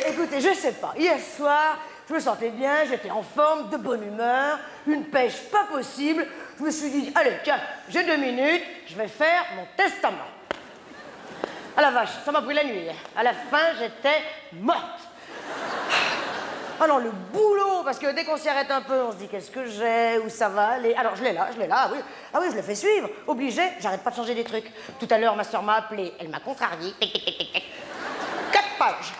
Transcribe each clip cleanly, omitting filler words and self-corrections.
écoutez, je sais pas. Hier soir, je me sentais bien, j'étais en forme, de bonne humeur, une pêche pas possible. Je me suis dit, allez, tiens, j'ai 2 minutes, je vais faire mon testament. Ah la vache, ça m'a pris la nuit. À la fin, j'étais morte. Ah non, le boulot, parce que dès qu'on s'y arrête un peu, on se dit qu'est-ce que j'ai, où ça va aller. Alors je l'ai là, ah oui. Ah oui, je le fais suivre, obligé, j'arrête pas de changer des trucs. Tout à l'heure, ma soeur m'a appelé, elle m'a contrarié. 4 pages.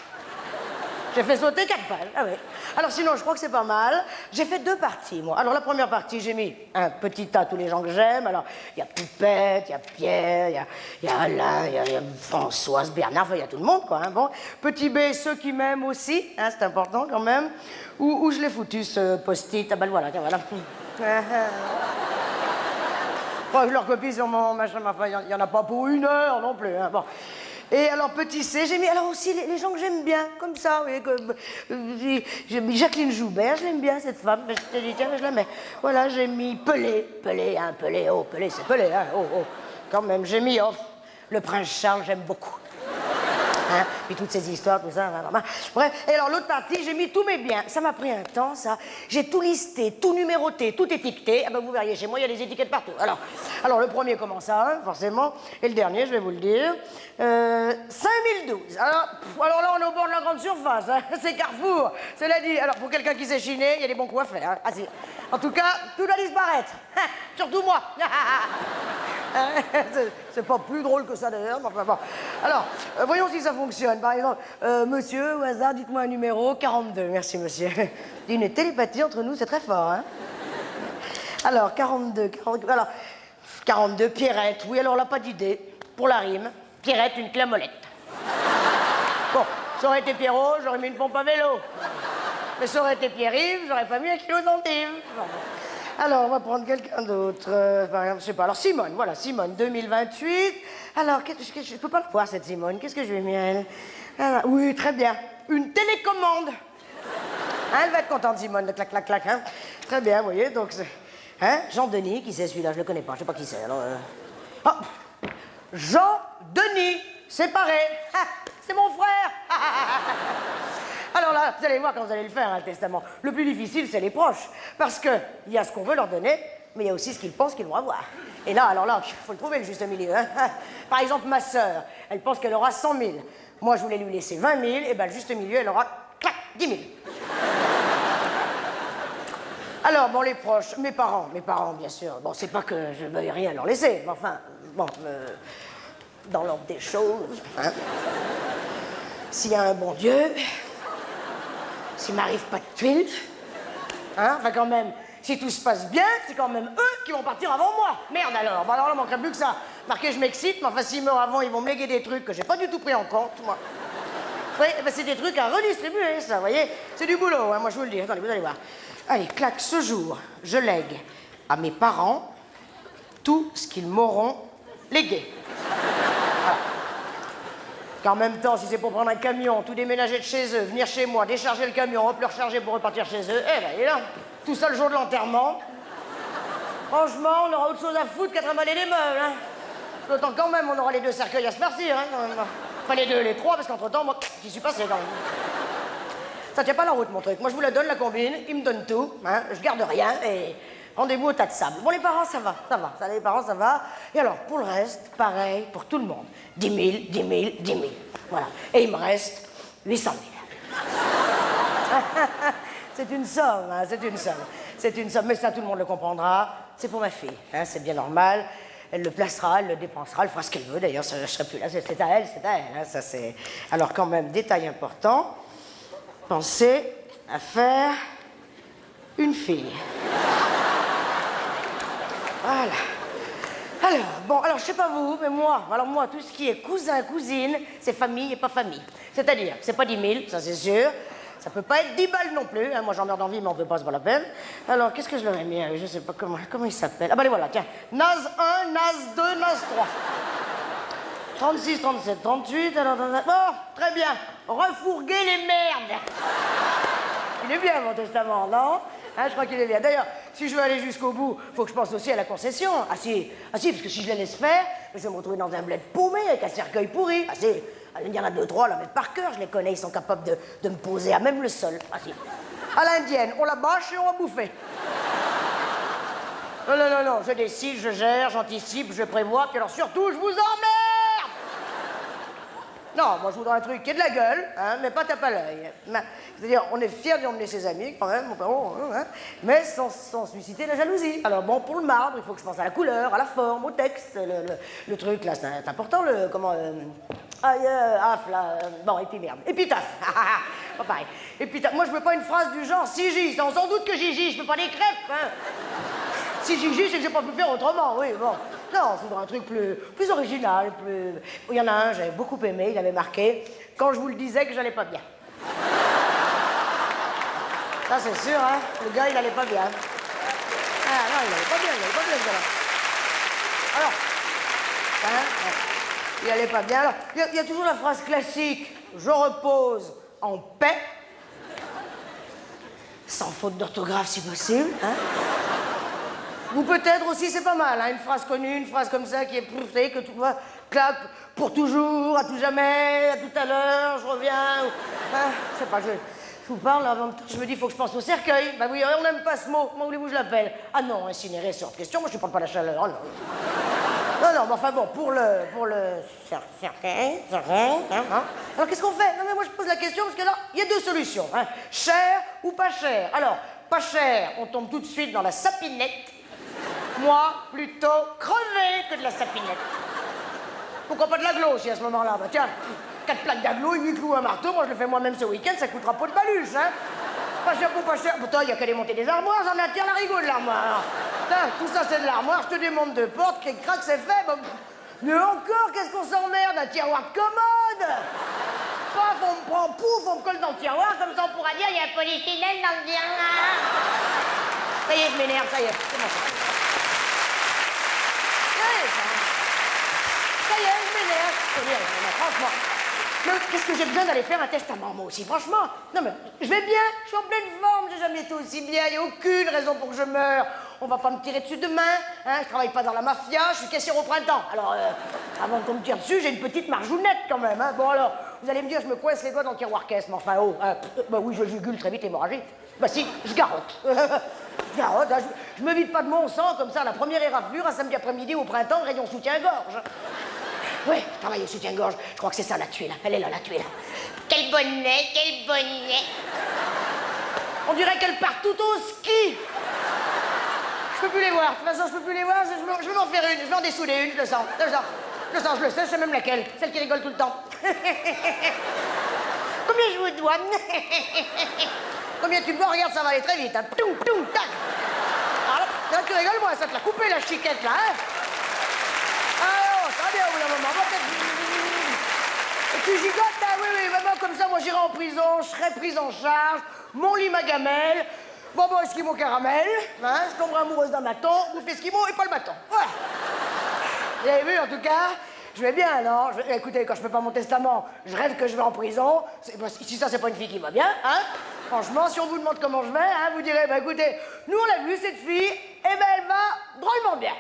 J'ai fait sauter 4 pages, ah oui. Alors sinon, je crois que c'est pas mal. J'ai fait 2 parties, moi. Alors la première partie, j'ai mis un petit tas tous les gens que j'aime. Alors, il y a Poupette, il y a Pierre, il y a Alain, il y a Françoise, Bernard, enfin, il y a tout le monde, quoi. Hein, bon. Petit B, ceux qui m'aiment aussi, hein, c'est important quand même. Où je l'ai foutu, ce post-it? Ah ben voilà, tiens, voilà. Bon, je leur copie sur mon machin, enfin, il n'y en a pas pour 1 heure non plus, hein, bon. Et alors, petit C, j'ai mis alors aussi les gens que j'aime bien, comme ça, vous voyez, comme, j'ai mis Jacqueline Joubert, je l'aime bien, cette femme, je t'ai dit, tiens, je la mets. Voilà, j'ai mis Pelé, hein, Pelé, oh, Pelé, c'est Pelé, hein, oh, quand même, j'ai mis, oh, le prince Charles, j'aime beaucoup. Hein, puis toutes ces histoires, tout ça, bref. Et alors, l'autre partie, j'ai mis tous mes biens. Ça m'a pris un temps, ça. J'ai tout listé, tout numéroté, tout étiqueté. Ah ben, vous verriez, chez moi, il y a des étiquettes partout. Alors le premier commence à 1, forcément. Et le dernier, je vais vous le dire, 5012. Alors là, on est au bord de la grande surface. Hein. C'est Carrefour. Cela dit, alors, pour quelqu'un qui sait chiner, il y a des bons coups à faire. Hein. Ah, si. En tout cas, tout doit disparaître. Surtout moi. C'est pas plus drôle que ça d'ailleurs, mais enfin bon. Alors, voyons si ça fonctionne. Par exemple, monsieur, au hasard, dites-moi un numéro, 42. Merci, monsieur. Une télépathie entre nous, c'est très fort, hein. Alors, 42, alors, 42, Pierrette. Oui, alors là, pas d'idée. Pour la rime, Pierrette, une clé à molette. Bon, ça aurait été Pierrot, j'aurais mis une pompe à vélo. Mais ça aurait été Pierre-Yves, j'aurais pas mis un kilo d'endive. Bon. Alors, on va prendre quelqu'un d'autre. Par exemple, je sais pas. Alors, Simone, voilà, Simone, 2028. Alors, je peux pas le voir, cette Simone. Qu'est-ce que je lui ai mis à elle? Alors, oui, très bien. Une télécommande. Hein, elle va être contente, Simone, de clac, clac, clac. Hein. Très bien, vous voyez, donc... Hein, Jean-Denis, qui c'est celui-là? Je le connais pas, je sais pas qui c'est. Alors, Oh, Jean-Denis, séparé. Ah, c'est mon frère. Alors là, vous allez voir quand vous allez le faire, hein, le testament. Le plus difficile, c'est les proches. Parce qu'il y a ce qu'on veut leur donner, mais il y a aussi ce qu'ils pensent qu'ils vont avoir. Et là, alors là, il faut le trouver, le juste milieu. Hein. Par exemple, ma sœur, elle pense qu'elle aura 100 000. Moi, je voulais lui laisser 20 000, et bien le juste milieu, elle aura, clac, 10 000. Alors, bon, les proches, mes parents, bien sûr. Bon, c'est pas que je veuille rien leur laisser, mais enfin, bon, dans l'ordre des choses, hein. S'il y a un bon Dieu... S'il m'arrive pas de tuiles, hein, enfin quand même, si tout se passe bien, c'est quand même eux qui vont partir avant moi. Merde alors, bon alors là, manquerait plus que ça. Marqué, je m'excite, mais enfin s'ils meurent avant, ils vont me léguer des trucs que j'ai pas du tout pris en compte, moi. Oui, ben, c'est des trucs à redistribuer, ça, vous voyez. C'est du boulot, hein, moi je vous le dis, attendez, vous allez voir. Allez, clac, ce jour, je lègue à mes parents tout ce qu'ils m'auront légué. Voilà. Qu'en même temps, si c'est pour prendre un camion, tout déménager de chez eux, venir chez moi, décharger le camion, hop, le recharger pour repartir chez eux, eh ben, et là, tout ça le jour de l'enterrement. Franchement, on aura autre chose à foutre qu'à trimballer les meubles, hein. D'autant quand même, on aura les 2 cercueils à se farcir, hein. Enfin, les 2, les 3, parce qu'entre-temps, moi, j'y suis passé quand même. Ça tient pas la route, mon truc. Moi, je vous la donne, la combine, ils me donnent tout, hein, je garde rien, et rendez-vous au tas de sable. Bon, les parents, ça va. Ça, les parents, ça va. Et alors, pour le reste, pareil, pour tout le monde. 10 000, 10 000, 10 000. Voilà. Et il me reste 800 000. C'est une somme, hein, c'est une somme. C'est une somme, mais ça, tout le monde le comprendra. C'est pour ma fille, hein, c'est bien normal. Elle le placera, elle le dépensera, elle fera ce qu'elle veut. D'ailleurs, je ne serai plus là, c'est à elle, hein, ça c'est... Alors, quand même, détail important, pensez à faire une fille. Voilà. Alors, je sais pas vous, mais moi, tout ce qui est cousin, cousine, c'est famille et pas famille. C'est-à-dire, c'est pas 10 000, ça c'est sûr. Ça peut pas être 10 balles non plus. Hein. Moi, j'en meurs d'envie, mais on peut pas, c'est pas la peine. Alors, qu'est-ce que je leur ai mis? Je sais pas comment il s'appelle. Ah, bah, allez, voilà, tiens. Naz 1, Naz 2, Naz 3. 36, 37, 38, alors... Bon, très bien. Refourguer les merdes. Il est bien, mon testament, non? Hein, je crois qu'il est bien. D'ailleurs, si je veux aller jusqu'au bout, faut que je pense aussi à la concession. Ah si, parce que si je les laisse faire, je vais me retrouver dans un bled paumé avec un cercueil pourri. Ah Il y en a deux, trois, là, mais par cœur, je les connais, ils sont capables de me poser à même le sol. Ah, si. À l'indienne, on la bâche et on va bouffer. Non, non, non, non, je décide, je gère, j'anticipe, je prévois, puis alors surtout, je vous emmerde! Non, moi je voudrais un truc qui ait de la gueule, hein, mais pas tape à l'œil. C'est-à-dire, on est fiers d'y emmener ses amis, quand même, hein, mais sans susciter la jalousie. Alors bon, pour le marbre, il faut que je pense à la couleur, à la forme, au texte, le truc, là, c'est important, bon, et puis merde. Épitaphe. Pas pareil. Épitaphe. Moi, je veux pas une phrase du genre, si j'y, sans doute que j'y, je peux pas des crêpes, hein. Si j'y, c'est que j'ai pas pu faire autrement, oui, bon. Non, je voudrais un truc plus original, plus... Il y en a un, j'avais beaucoup aimé, il avait marqué « Quand je vous le disais que j'allais pas bien ». Ça, c'est sûr, hein, le gars, il allait pas bien. Ah, non, il allait pas bien, ce gars-là. Alors, hein, il allait pas bien. Alors, il y a toujours la phrase classique « Je repose en paix », sans faute d'orthographe si possible, hein. Ou peut-être aussi, c'est pas mal, hein, une phrase connue, une phrase comme ça qui est poussée, que tout va, clap, pour toujours, à tout jamais, à tout à l'heure, je reviens. Hein, je sais pas, je vous parle, en même temps, je me dis, il faut que je pense au cercueil. Bah oui, on n'aime pas ce mot, comment voulez-vous que je l'appelle? Ah non, incinéré, c'est hors de question, moi je ne parle pas de la chaleur, oh non. Non, non, mais enfin bon, pour le cercueil, hein. Alors qu'est-ce qu'on fait? Non mais moi je pose la question parce que là, il y a deux solutions, hein. Cher ou pas cher? Alors, pas cher, on tombe tout de suite dans la sapinette. Moi, plutôt crevé que de la sapinette. Pourquoi pas de l'aglo aussi à ce moment-là? Bah tiens, 4 plaques d'aglo, 8 clous, un marteau, moi je le fais moi-même ce week-end, ça coûtera pas de baluche, hein. Pas cher pour pas cher. Pourtant, il y a qu'à démonter des armoires, j'en ai un tiers la rigole, l'armoire. Tout ça, c'est de l'armoire, je te démonte deux portes, clic crac, c'est fait. Bah, mais encore, qu'est-ce qu'on s'emmerde? Un tiroir de commode. Paf, on me prend, pouf, on me colle dans le tiroir, comme ça on pourra dire, il y a un polychinelle dans le tiroir. Ça y est, je m'énerve, ça y est, c'est bon. Ça y est, je m'énerve. Franchement. Mais qu'est-ce que j'ai besoin d'aller faire un testament, moi aussi, franchement? Non, mais je vais bien, je suis en pleine forme, j'ai jamais été aussi bien, il n'y a aucune raison pour que je meure. On va pas me tirer dessus demain, hein, je travaille pas dans la mafia, je suis caissière au printemps. Alors, avant qu'on me tire dessus, j'ai une petite marjounette quand même, hein. Bon alors, vous allez me dire, je me coince les doigts dans le tiroir caisse, mais enfin, bah oui, je jugule très vite l'hémorragie. Bah si, je garotte. Je garotte, hein, je me vide pas de mon sang comme ça, la première éraflure, un samedi après-midi au printemps, rayon soutien-gorge. Oui, je travaille au soutien-gorge. Je crois que c'est ça, la tuile. Elle est là, la tuile. Quel bonnet, quel bonnet. On dirait qu'elle part tout au ski. Je peux plus les voir. De toute façon, je peux plus les voir. Je vais m'en faire une. Je vais en dessouler une, je le sens. Je le sais, je sais même laquelle. Celle qui rigole tout le temps. Combien je vous dois? Combien tu me dois? Regarde, ça va aller très vite. Hein. Toum, toum, tac. Alors là, tu rigoles, moi, ça te l'a coupé, la chiquette, là, hein. Ça va bien au bout d'un moment. Et tu gigotes, hein, oui, vraiment comme ça, moi j'irai en prison, je serai prise en charge, mon lit, ma gamelle, bonbon esquimau caramel, hein, je tomberai amoureuse d'un bâton, bouffe esquimau et pas le bâton. Voilà. Vous avez vu, en tout cas, je vais bien, non? Écoutez, quand je fais pas mon testament, je rêve que je vais en prison. Si ça, c'est pas une fille qui va bien, hein? Franchement, si on vous demande comment je vais, hein, vous direz, bah écoutez, nous on l'a vu, cette fille, et ben elle va drôlement bien.